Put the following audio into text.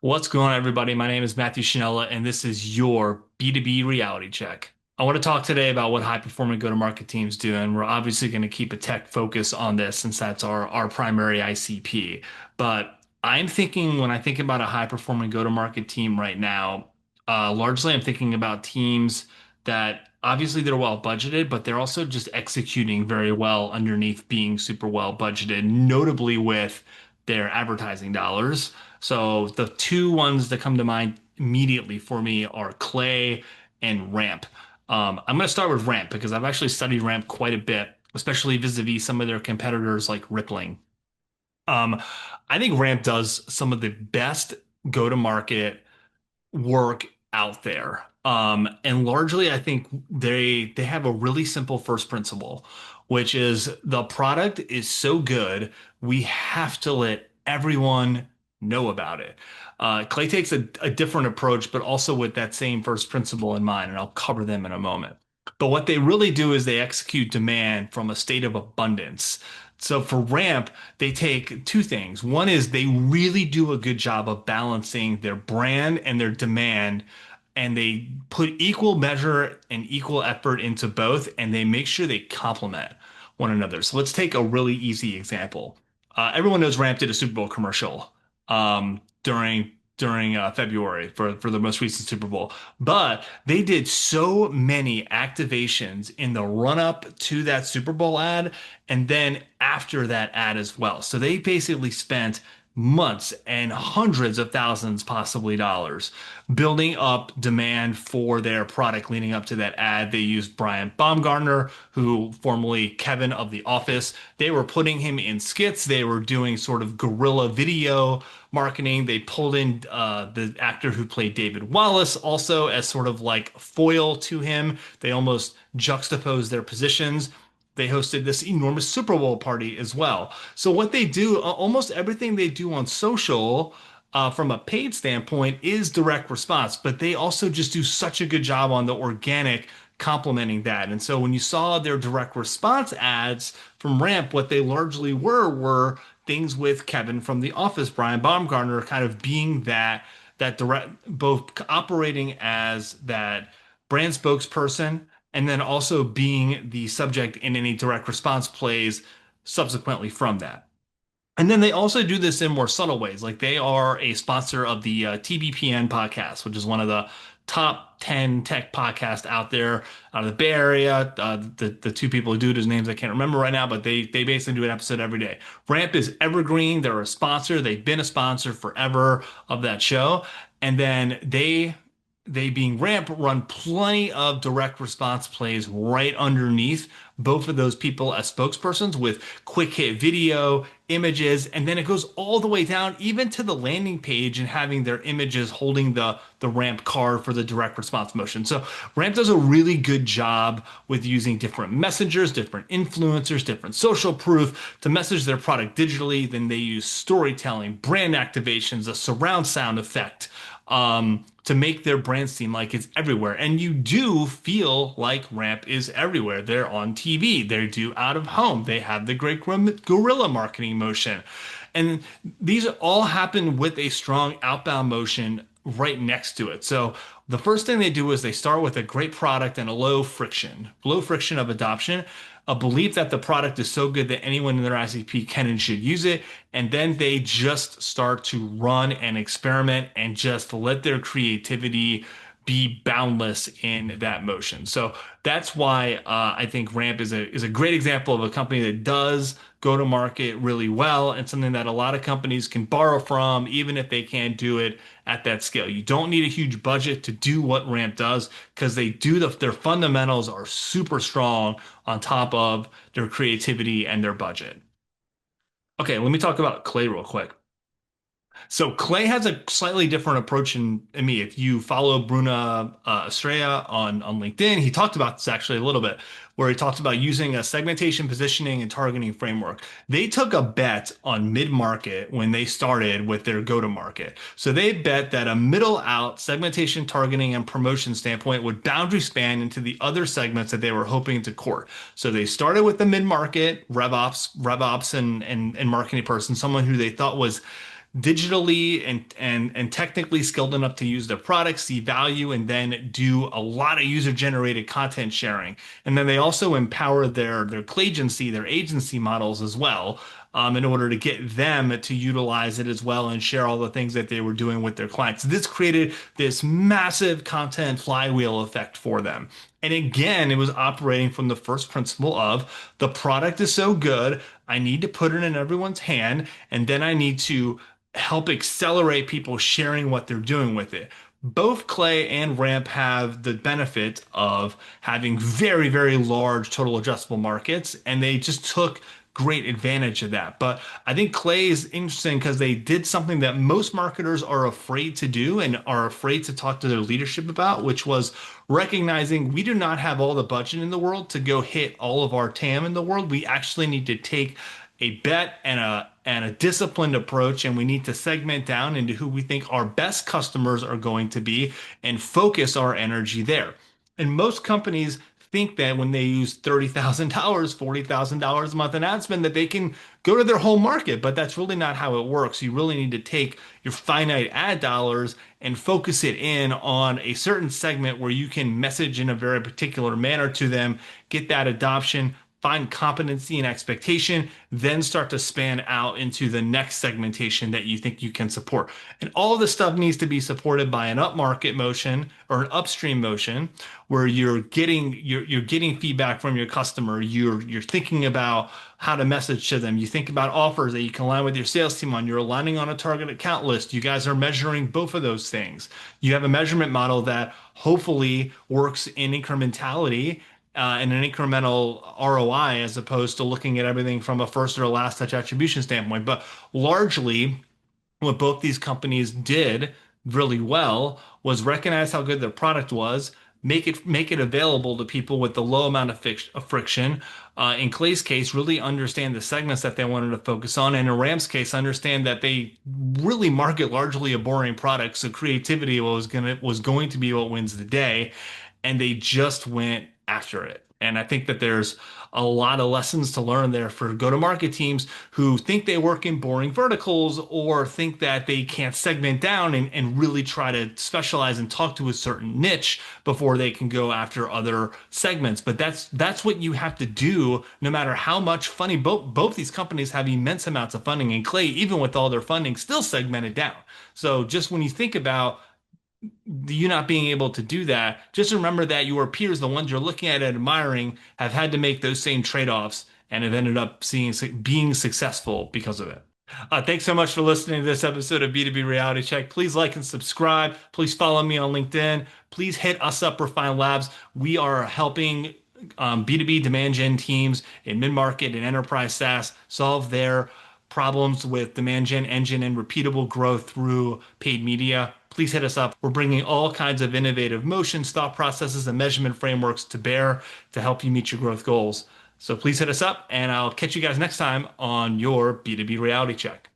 What's going on, everybody? My name is Matthew Sciannella, and this is your B2B reality check. I want to talk today about what high-performing go-to-market teams do, and we're obviously going to keep a tech focus on this since that's our primary ICP. But I'm thinking when I think about a high-performing go-to-market team right now, largely I'm thinking about teams that obviously they're well budgeted, but they're also just executing very well underneath being super well budgeted, notably with their advertising dollars. So the two ones that come to mind immediately for me are Clay and Ramp. I'm going to start with Ramp because I've actually studied Ramp quite a bit, especially vis-a-vis some of their competitors like Rippling. Um, I think Ramp does some of the best go-to-market work out there. And largely, I think they have a really simple first principle, which is the product is so good, we have to let everyone know about it. Clay takes a different approach, but also with that same first principle in mind, and I'll cover them in a moment. But what they really do is they execute demand from a state of abundance. So for Ramp, they take two things. One is they really do a good job of balancing their brand and their demand, and they put equal measure and equal effort into both, and they make sure they complement one another. So let's take a really easy example. Everyone knows Ramp did a Super Bowl commercial during February for the most recent Super Bowl, but they did so many activations in the run up to that Super Bowl ad and then after that ad as well. So they basically spent months and hundreds of thousands, possibly dollars, building up demand for their product leading up to that ad. They used Brian Baumgartner, who formerly Kevin of The Office. They were putting him in skits. They were doing sort of guerrilla video marketing. They pulled in the actor who played David Wallace also as sort of like foil to him. They almost juxtaposed their positions. They hosted this enormous Super Bowl party as well. So what they do, almost everything they do on social, from a paid standpoint, is direct response, but they also just do such a good job on the organic complementing that. And so when you saw their direct response ads from Ramp, what they largely were things with Kevin from The Office, Brian Baumgartner, kind of being that direct, both operating as that brand spokesperson and then also being the subject in any direct response plays subsequently from that. And then they also do this in more subtle ways. Like they are a sponsor of the TBPN podcast, which is one of the top 10 tech podcasts out there out of the Bay Area. The two people who do it, whose names I can't remember right now, but they basically do an episode every day. Ramp is evergreen. They're a sponsor. They've been a sponsor forever of that show. And then they being Ramp run plenty of direct response plays right underneath both of those people as spokespersons with quick hit video, images, and then it goes all the way down even to the landing page and having their images holding the Ramp card for the direct response motion. So Ramp does a really good job with using different messengers, different influencers, different social proof to message their product digitally. Then they use storytelling, brand activations, a surround sound effect, to make their brand seem like it's everywhere. And you do feel like Ramp is everywhere. They're on TV, they do out of home, they have the great guerrilla marketing motion. And these all happen with a strong outbound motion right next to it. So the first thing they do is they start with a great product and a low friction of adoption, a belief that the product is so good that anyone in their ICP can and should use it. And then they just start to run and experiment and just let their creativity be boundless in that motion. So that's why I think Ramp is a great example of a company that does go to market really well and something that a lot of companies can borrow from, even if they can't do it at that scale. You don't need a huge budget to do what Ramp does because they do their fundamentals are super strong on top of their creativity and their budget. Okay, let me talk about Clay real quick. So Clay has a slightly different approach in me. If you follow Bruna Estrella on LinkedIn, he talked about this actually a little bit, where he talked about using a segmentation, positioning, and targeting framework. They took a bet on mid-market when they started with their go-to-market. So they bet that a middle out segmentation, targeting, and promotion standpoint would boundary span into the other segments that they were hoping to court. So they started with the mid-market, RevOps, and marketing person, someone who they thought was digitally and technically skilled enough to use their products, see value, and then do a lot of user-generated content sharing. And then they also empower their Clagency, their agency models as well, in order to get them to utilize it as well and share all the things that they were doing with their clients. This created this massive content flywheel effect for them. And again, it was operating from the first principle of the product is so good, I need to put it in everyone's hand, and then I need to help accelerate people sharing what they're doing with it. Both Clay and Ramp have the benefit of having very, very large total addressable markets, and they just took great advantage of that. But I think Clay is interesting because they did something that most marketers are afraid to do and are afraid to talk to their leadership about, which was recognizing we do not have all the budget in the world to go hit all of our TAM in the world. We actually need to take a bet and a disciplined approach, and we need to segment down into who we think our best customers are going to be and focus our energy there. And most companies think that when they use $30,000, $40,000 a month in ad spend, that they can go to their whole market, but that's really not how it works. You really need to take your finite ad dollars and focus it in on a certain segment where you can message in a very particular manner to them, get that adoption, find competency and expectation, then start to span out into the next segmentation that you think you can support. And all of this stuff needs to be supported by an upmarket motion or an upstream motion where you're getting feedback from your customer. You're thinking about how to message to them. You think about offers that you can align with your sales team on. You're aligning on a target account list. You guys are measuring both of those things. You have a measurement model that hopefully works in incrementality and an incremental ROI as opposed to looking at everything from a first or a last touch attribution standpoint. But largely, what both these companies did really well was recognize how good their product was, make it available to people with the low amount of friction. In Clay's case, really understand the segments that they wanted to focus on, and in Ram's case, understand that they really market largely a boring product, so creativity was going to be what wins the day, and they just went after it. And I think that there's a lot of lessons to learn there for go-to-market teams who think they work in boring verticals or think that they can't segment down and really try to specialize and talk to a certain niche before they can go after other segments. But that's what you have to do no matter how much funding. Both these companies have immense amounts of funding, and Clay, even with all their funding, still segmented down. So just when you think about you not being able to do that, just remember that your peers, the ones you're looking at and admiring, have had to make those same trade-offs and have ended up being successful because of it. Thanks so much for listening to this episode of B2B Reality Check. Please like and subscribe. Please follow me on LinkedIn. Please hit us up, Refine Labs. We are helping B2B demand gen teams in mid-market and enterprise SaaS solve their problems with demand gen engine and repeatable growth through paid media. Please hit us up. We're bringing all kinds of innovative motions, thought processes, and measurement frameworks to bear to help you meet your growth goals. So please hit us up, and I'll catch you guys next time on your B2B Reality Check.